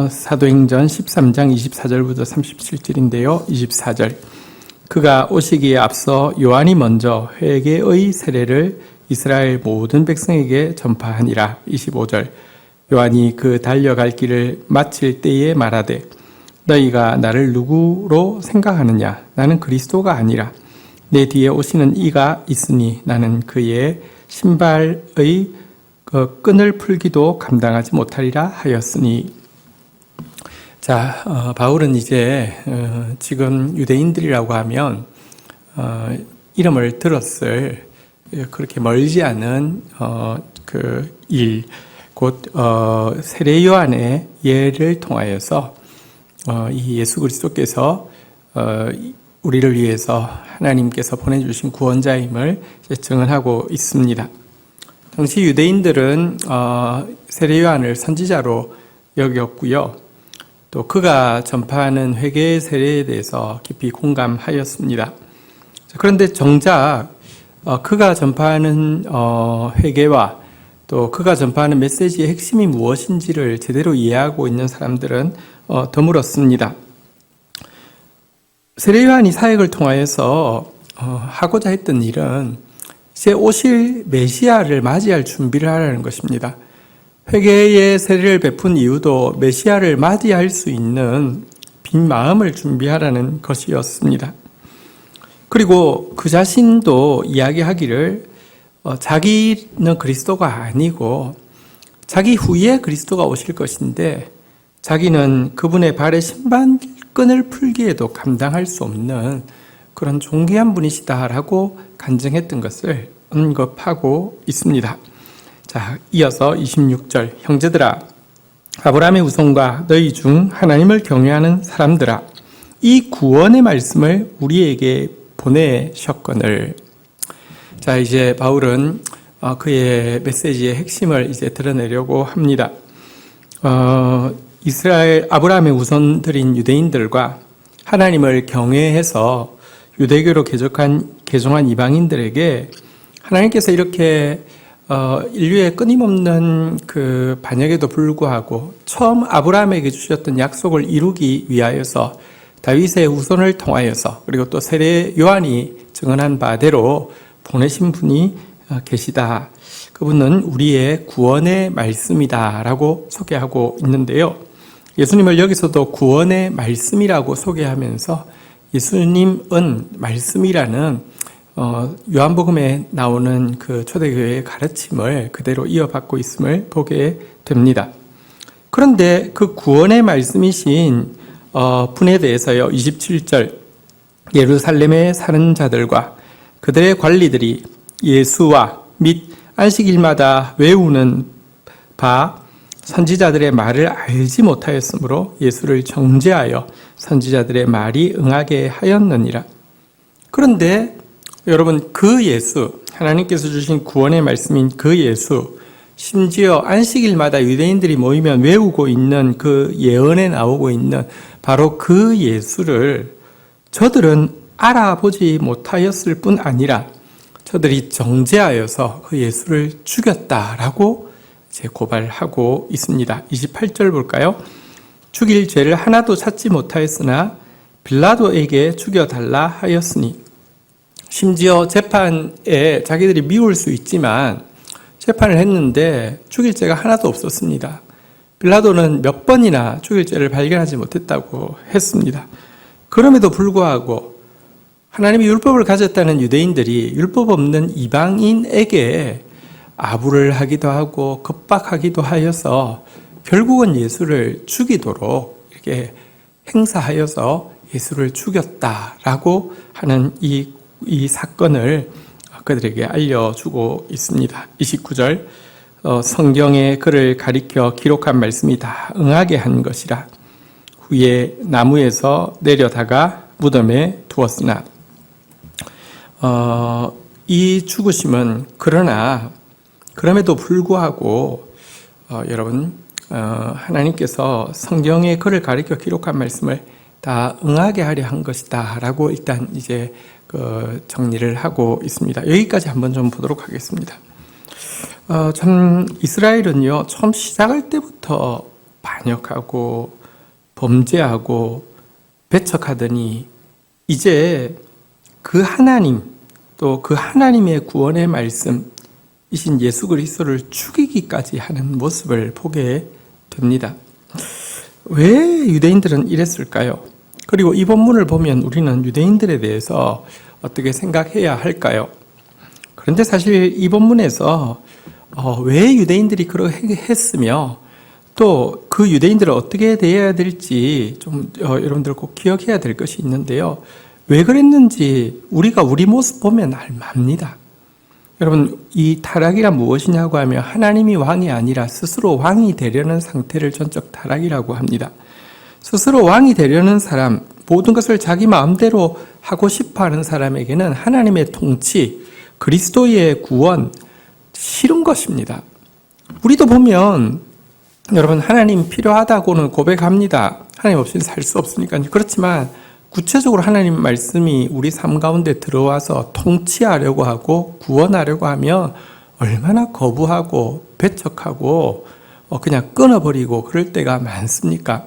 사도행전 13장 24절부터 37절인데요. 24절. 그가 오시기에 앞서 요한이 먼저 회개의 세례를 이스라엘 모든 백성에게 전파하니라. 25절. 요한이 그 달려갈 길을 마칠 때에 말하되 너희가 나를 누구로 생각하느냐? 나는 그리스도가 아니라 내 뒤에 오시는 이가 있으니 나는 그의 신발의 끈을 풀기도 감당하지 못하리라 하였으니. 자, 바울은 이제 지금 유대인들이라고 하면 이름을 들었을 그렇게 멀지 않은 그 일, 곧 세례 요한의 예를 통하여서 이 예수 그리스도께서 우리를 위해서 하나님께서 보내주신 구원자임을 증언하고 있습니다. 당시 유대인들은 세례 요한을 선지자로 여겼고요. 또 그가 전파하는 회개의 세례에 대해서 깊이 공감하였습니다. 그런데 정작 그가 전파하는 회개와 또 그가 전파하는 메시지의 핵심이 무엇인지를 제대로 이해하고 있는 사람들은 드물었습니다. 세례 요한이 사역을 통하여서 하고자 했던 일은 이제 오실 메시아를 맞이할 준비를 하라는 것입니다. 회개의 세례를 베푼 이유도 메시아를 맞이할 수 있는 빈 마음을 준비하라는 것이었습니다. 그리고 그 자신도 이야기하기를 자기는 그리스도가 아니고 자기 후에 그리스도가 오실 것인데 자기는 그분의 발에 신발끈을 풀기에도 감당할 수 없는 그런 존귀한 분이시다라고 간증했던 것을 언급하고 있습니다. 자, 이어서 26절. 형제들아, 아브라함의 후손과 너희 중 하나님을 경외하는 사람들아, 이 구원의 말씀을 우리에게 보내셨거늘. 자, 이제 바울은 그의 메시지의 핵심을 이제 드러내려고 합니다. 이스라엘 아브라함의 후손들인 유대인들과 하나님을 경외해서 유대교로 개종한 이방인들에게 하나님께서 이렇게 인류의 끊임없는 그 반역에도 불구하고 처음 아브라함에게 주셨던 약속을 이루기 위하여서 다윗의 후손을 통하여서 그리고 또 세례 요한이 증언한 바대로 보내신 분이 계시다. 그분은 우리의 구원의 말씀이다라고 소개하고 있는데요. 예수님을 여기서도 구원의 말씀이라고 소개하면서 예수님은 말씀이라는 요한복음에 나오는 그 초대교회의 가르침을 그대로 이어받고 있음을 보게 됩니다. 그런데 그 구원의 말씀이신 분에 대해서요, 27절, 예루살렘에 사는 자들과 그들의 관리들이 예수와 및 안식일마다 외우는 바 선지자들의 말을 알지 못하였으므로 예수를 정죄하여 선지자들의 말이 응하게 하였느니라. 그런데 여러분, 그 예수, 하나님께서 주신 구원의 말씀인 그 예수, 심지어 안식일마다 유대인들이 모이면 외우고 있는 그 예언에 나오고 있는 바로 그 예수를 저들은 알아보지 못하였을 뿐 아니라 저들이 정죄하여서 그 예수를 죽였다라고 이제 고발하고 있습니다. 28절 볼까요? 죽일 죄를 하나도 찾지 못하였으나 빌라도에게 죽여달라 하였으니. 심지어 재판에 자기들이 미울 수 있지만 재판을 했는데 죽일 죄가 하나도 없었습니다. 빌라도는 몇 번이나 죽일 죄를 발견하지 못했다고 했습니다. 그럼에도 불구하고 하나님이 율법을 가졌다는 유대인들이 율법 없는 이방인에게 아부를 하기도 하고 겁박하기도 하여서 결국은 예수를 죽이도록 이렇게 행사하여서 예수를 죽였다라고 하는 이 사건을 그들에게 알려주고 있습니다. 29절, 성경에 그를 가리켜 기록한 말씀이 다 응하게 한 것이라. 후에 나무에서 내려다가 무덤에 두었으나. 이 죽으심은 그럼에도 불구하고 여러분, 하나님께서 성경에 그를 가리켜 기록한 말씀을 다 응하게 하려 한 것이다 라고 일단 이제 정리를 하고 있습니다. 여기까지 한번 좀 보도록 하겠습니다. 참 이스라엘은요, 처음 시작할 때부터 반역하고 범죄하고 배척하더니 이제 그 하나님 또 그 하나님의 구원의 말씀이신 예수 그리스도를 죽이기까지 하는 모습을 보게 됩니다. 왜 유대인들은 이랬을까요? 그리고 이 본문을 보면 우리는 유대인들에 대해서 어떻게 생각해야 할까요? 그런데 사실 이 본문에서 왜 유대인들이 그렇게 했으며 또 그 유대인들을 어떻게 대해야 될지 좀 여러분들 꼭 기억해야 될 것이 있는데요. 왜 그랬는지 우리가 우리 모습 보면 알합니다. 여러분, 이 타락이란 무엇이냐고 하면 하나님이 왕이 아니라 스스로 왕이 되려는 상태를 전적 타락이라고 합니다. 스스로 왕이 되려는 사람, 모든 것을 자기 마음대로 하고 싶어하는 사람에게는 하나님의 통치, 그리스도의 구원, 싫은 것입니다. 우리도 보면 여러분 하나님 필요하다고는 고백합니다. 하나님 없이는 살 수 없으니까요. 그렇지만 구체적으로 하나님 말씀이 우리 삶 가운데 들어와서 통치하려고 하고 구원하려고 하면 얼마나 거부하고 배척하고 그냥 끊어버리고 그럴 때가 많습니까?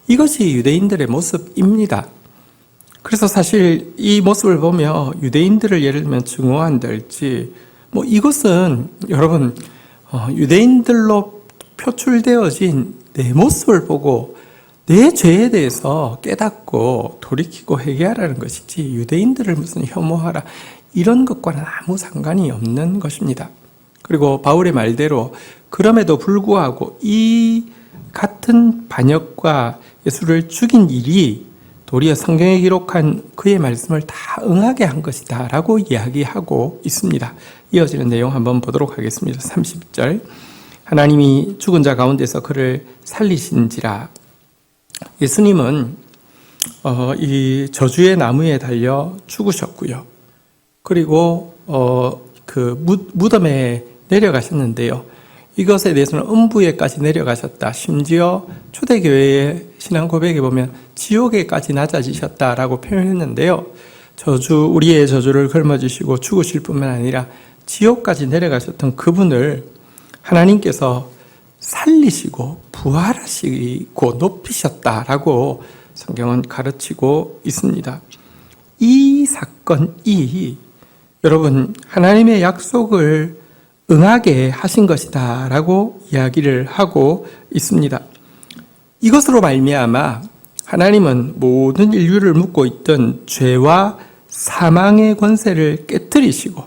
이것이 유대인들의 모습입니다. 그래서 사실 이 모습을 보며 유대인들을 예를 들면 증오한달지 이것은 여러분 유대인들로 표출되어진 내 모습을 보고 내 죄에 대해서 깨닫고 돌이키고 회개하라는 것이지 유대인들을 무슨 혐오하라 이런 것과는 아무 상관이 없는 것입니다. 그리고 바울의 말대로 그럼에도 불구하고 이 같은 반역과 예수를 죽인 일이 도리어 성경에 기록한 그의 말씀을 다 응하게 한 것이다 라고 이야기하고 있습니다. 이어지는 내용 한번 보도록 하겠습니다. 30절 하나님이 죽은 자 가운데서 그를 살리신지라. 예수님은 이 저주의 나무에 달려 죽으셨고요. 그리고 그 무덤에 내려가셨는데요. 이것에 대해서는 음부에까지 내려가셨다. 심지어 초대교회의 신앙 고백에 보면 지옥에까지 낮아지셨다라고 표현했는데요. 우리의 저주를 걸머주시고 죽으실 뿐만 아니라 지옥까지 내려가셨던 그분을 하나님께서 살리시고 부활하시고 높이셨다라고 성경은 가르치고 있습니다. 이 사건이 여러분 하나님의 약속을 응하게 하신 것이다 라고 이야기를 하고 있습니다. 이것으로 말미암아 하나님은 모든 인류를 묶고 있던 죄와 사망의 권세를 깨뜨리시고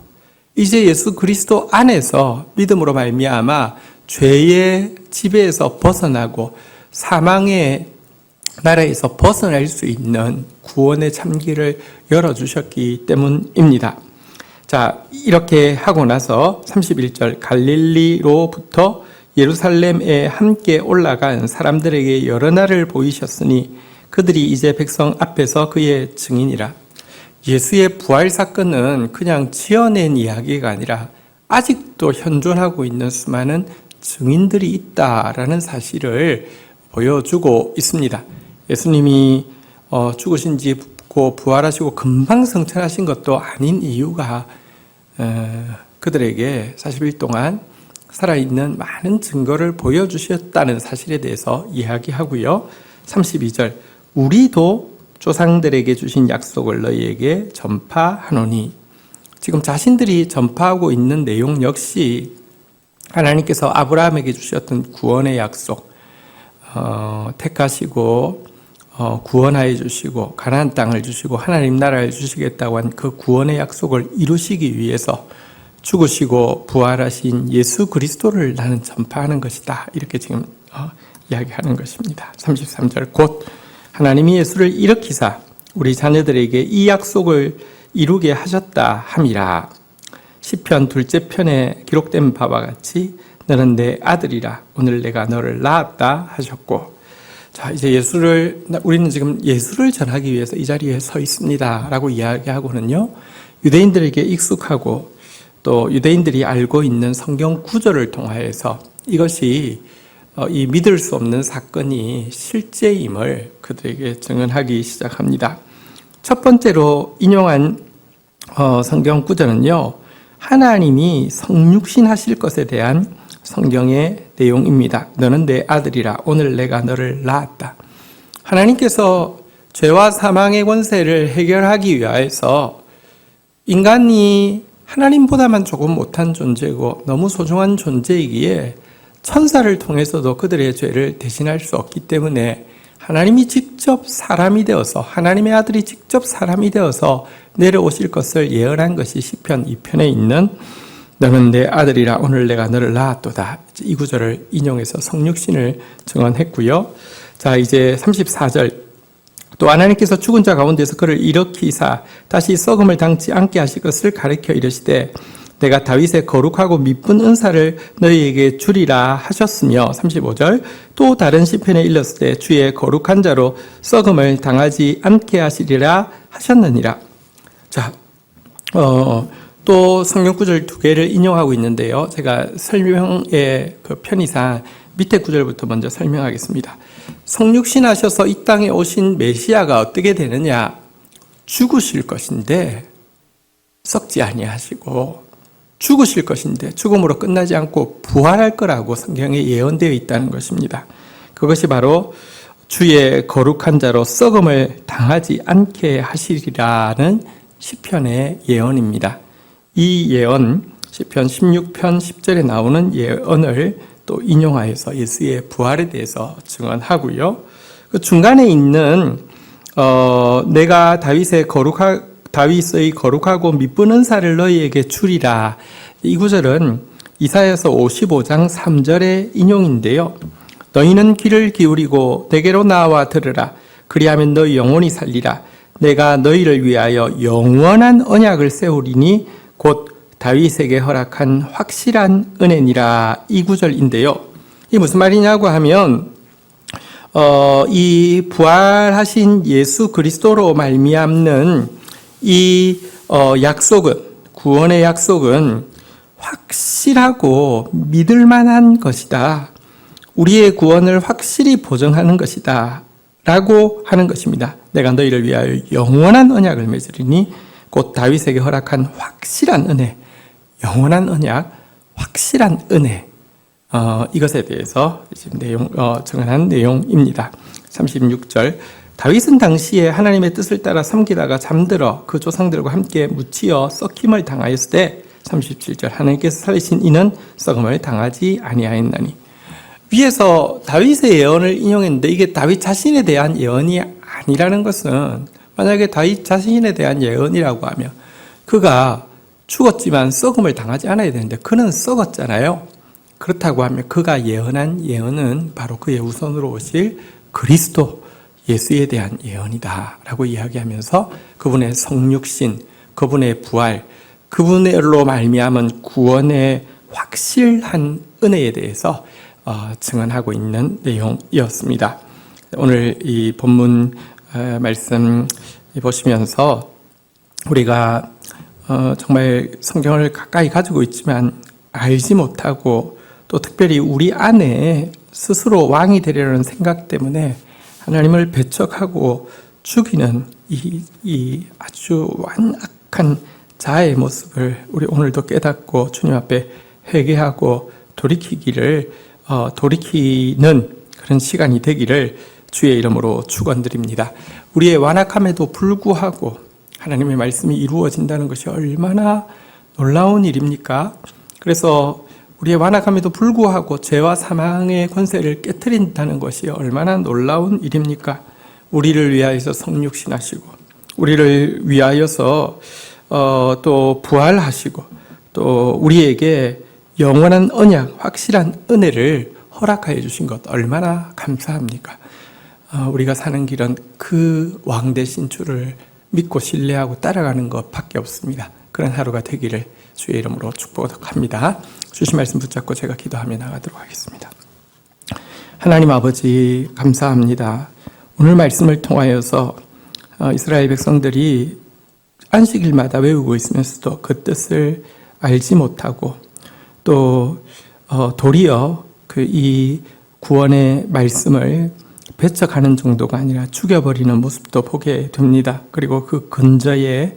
이제 예수 그리스도 안에서 믿음으로 말미암아 죄의 지배에서 벗어나고 사망의 나라에서 벗어날 수 있는 구원의 참기를 열어주셨기 때문입니다. 자, 이렇게 하고 나서 31절 갈릴리로부터 예루살렘에 함께 올라간 사람들에게 여러 날을 보이셨으니 그들이 이제 백성 앞에서 그의 증인이라. 예수의 부활 사건은 그냥 지어낸 이야기가 아니라 아직도 현존하고 있는 수많은 증인들이 있다라는 사실을 보여주고 있습니다. 예수님이 죽으신지고 부활하시고 금방 성천하신 것도 아닌 이유가 그들에게 40일 동안 살아있는 많은 증거를 보여주셨다는 사실에 대해서 이야기하고요. 32절 우리도 조상들에게 주신 약속을 너희에게 전파하노니. 지금 자신들이 전파하고 있는 내용 역시 하나님께서 아브라함에게 주셨던 구원의 약속, 택하시고 구원하여 주시고 가나안 땅을 주시고 하나님 나라를 주시겠다고 한 그 구원의 약속을 이루시기 위해서 죽으시고 부활하신 예수 그리스도를 나는 전파하는 것이다. 이렇게 지금 이야기하는 것입니다. 33절 곧 하나님이 예수를 일으키사 우리 자녀들에게 이 약속을 이루게 하셨다 함이라. 시편 둘째 편에 기록된 바와 같이 너는 내 아들이라 오늘 내가 너를 낳았다 하셨고. 자, 이제 우리는 지금 예수를 전하기 위해서 이 자리에 서 있습니다 라고 이야기하고는요, 유대인들에게 익숙하고 또 유대인들이 알고 있는 성경 구절을 통하여서 이것이 이 믿을 수 없는 사건이 실제임을 그들에게 증언하기 시작합니다. 첫 번째로 인용한 성경 구절은요, 하나님이 성육신 하실 것에 대한 성경의 내용입니다. 너는 내 아들이라 오늘 내가 너를 낳았다. 하나님께서 죄와 사망의 권세를 해결하기 위하여서 인간이 하나님보다만 조금 못한 존재고 너무 소중한 존재이기에 천사를 통해서도 그들의 죄를 대신할 수 없기 때문에 하나님이 직접 사람이 되어서 하나님의 아들이 직접 사람이 되어서 내려오실 것을 예언한 것이 시편 2편에 있는 너는 내 아들이라 오늘 내가 너를 낳았도다. 이 구절을 인용해서 성육신을 증언했고요. 자, 이제 34절. 또 하나님께서 죽은 자 가운데서 그를 일으키사 다시 썩음을 당치 않게 하실 것을 가르쳐 이르시되 내가 다윗의 거룩하고 미쁜 은사를 너희에게 주리라 하셨으며 35절 또 다른 시편에 일렀을 때 주의 거룩한 자로 썩음을 당하지 않게 하시리라 하셨느니라. 자, 또 성경 구절 두 개를 인용하고 있는데요. 제가 설명의 그 편의상 밑에 구절부터 먼저 설명하겠습니다. 성육신 하셔서 이 땅에 오신 메시아가 어떻게 되느냐? 죽으실 것인데 썩지 아니하시고 죽으실 것인데 죽음으로 끝나지 않고 부활할 거라고 성경에 예언되어 있다는 것입니다. 그것이 바로 주의 거룩한 자로 썩음을 당하지 않게 하시리라는 시편의 예언입니다. 이 예언, 시편 16편 10절에 나오는 예언을 또 인용하여서 예수의 부활에 대해서 증언하고요. 그 중간에 있는 내가 다윗의 거룩하고 미쁜 은사를 너희에게 주리라. 이 구절은 이사야서 55장 3절의 인용인데요. 너희는 귀를 기울이고 내게로 나와 들으라. 그리하면 너희 영혼이 살리라. 내가 너희를 위하여 영원한 언약을 세우리니 곧 다윗에게 허락한 확실한 은혜니라. 이 구절인데요. 이게 무슨 말이냐고 하면 이 부활하신 예수 그리스도로 말미암는 이 약속은, 구원의 약속은 확실하고 믿을 만한 것이다. 우리의 구원을 확실히 보증하는 것이다. 라고 하는 것입니다. 내가 너희를 위하여 영원한 언약을 맺으리니 곧 다윗에게 허락한 확실한 은혜, 영원한 언약, 확실한 은혜, 이것에 대해서 지금 증언한 내용입니다. 36절. 다윗은 당시에 하나님의 뜻을 따라 섬기다가 잠들어 그 조상들과 함께 묻히어 썩힘을 당하였을 때 37절. 하나님께서 살리신 이는 썩음을 당하지 아니하였나니. 위에서 다윗의 예언을 인용했는데 이게 다윗 자신에 대한 예언이 아니라는 것은 만약에 다윗 자신에 대한 예언이라고 하면 그가 죽었지만 썩음을 당하지 않아야 되는데 그는 썩었잖아요. 그렇다고 하면 그가 예언한 예언은 바로 그의 우선으로 오실 그리스도 예수에 대한 예언이다 라고 이야기하면서 그분의 성육신, 그분의 부활, 그분으로 말미암은 구원의 확실한 은혜에 대해서 증언하고 있는 내용이었습니다. 오늘 이 본문 말씀 보시면서 우리가 정말 성경을 가까이 가지고 있지만 알지 못하고 또 특별히 우리 안에 스스로 왕이 되려는 생각 때문에 하나님을 배척하고 죽이는 이 아주 완악한 자아의 모습을 우리 오늘도 깨닫고 주님 앞에 회개하고 돌이키는 그런 시간이 되기를 주의 이름으로 축원드립니다. 우리의 완악함에도 불구하고 하나님의 말씀이 이루어진다는 것이 얼마나 놀라운 일입니까? 그래서 우리의 완악함에도 불구하고 죄와 사망의 권세를 깨트린다는 것이 얼마나 놀라운 일입니까? 우리를 위하여서 성육신하시고 우리를 위하여서 또 부활하시고 또 우리에게 영원한 언약, 확실한 은혜를 허락하여 주신 것 얼마나 감사합니까? 우리가 사는 길은 그 왕 되신 주를 믿고 신뢰하고 따라가는 것밖에 없습니다. 그런 하루가 되기를 주의 이름으로 축복합니다. 주신 말씀 붙잡고 제가 기도하며 나가도록 하겠습니다. 하나님 아버지 감사합니다. 오늘 말씀을 통하여서 이스라엘 백성들이 안식일마다 외우고 있으면서도 그 뜻을 알지 못하고 또 도리어 이 구원의 말씀을 배척하는 정도가 아니라 죽여버리는 모습도 보게 됩니다. 그리고 그 근저에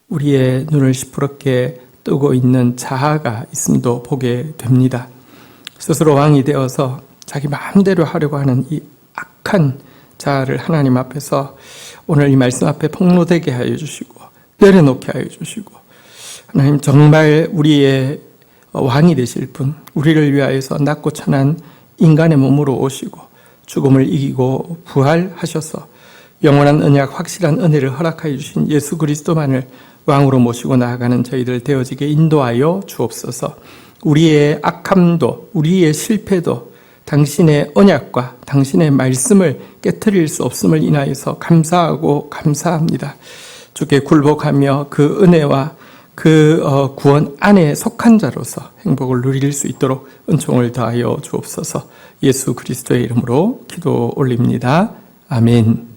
우리의 눈을 시퍼렇게 뜨고 있는 자아가 있음도 보게 됩니다. 스스로 왕이 되어서 자기 마음대로 하려고 하는 이 악한 자를 하나님 앞에서 오늘 이 말씀 앞에 폭로되게 하여 주시고 내려놓게 하여 주시고, 하나님 정말 우리의 왕이 되실 분, 우리를 위하여서 낮고 천한 인간의 몸으로 오시고 죽음을 이기고 부활하셔서 영원한 언약, 확실한 은혜를 허락하여 주신 예수 그리스도만을 왕으로 모시고 나아가는 저희들 되어지게 인도하여 주옵소서. 우리의 악함도 우리의 실패도 당신의 언약과 당신의 말씀을 깨트릴 수 없음을 인하여서 감사하고 감사합니다. 주께 굴복하며 그 은혜와 그 구원 안에 속한 자로서 행복을 누릴 수 있도록 은총을 다하여 주옵소서. 예수 그리스도의 이름으로 기도 올립니다. 아멘.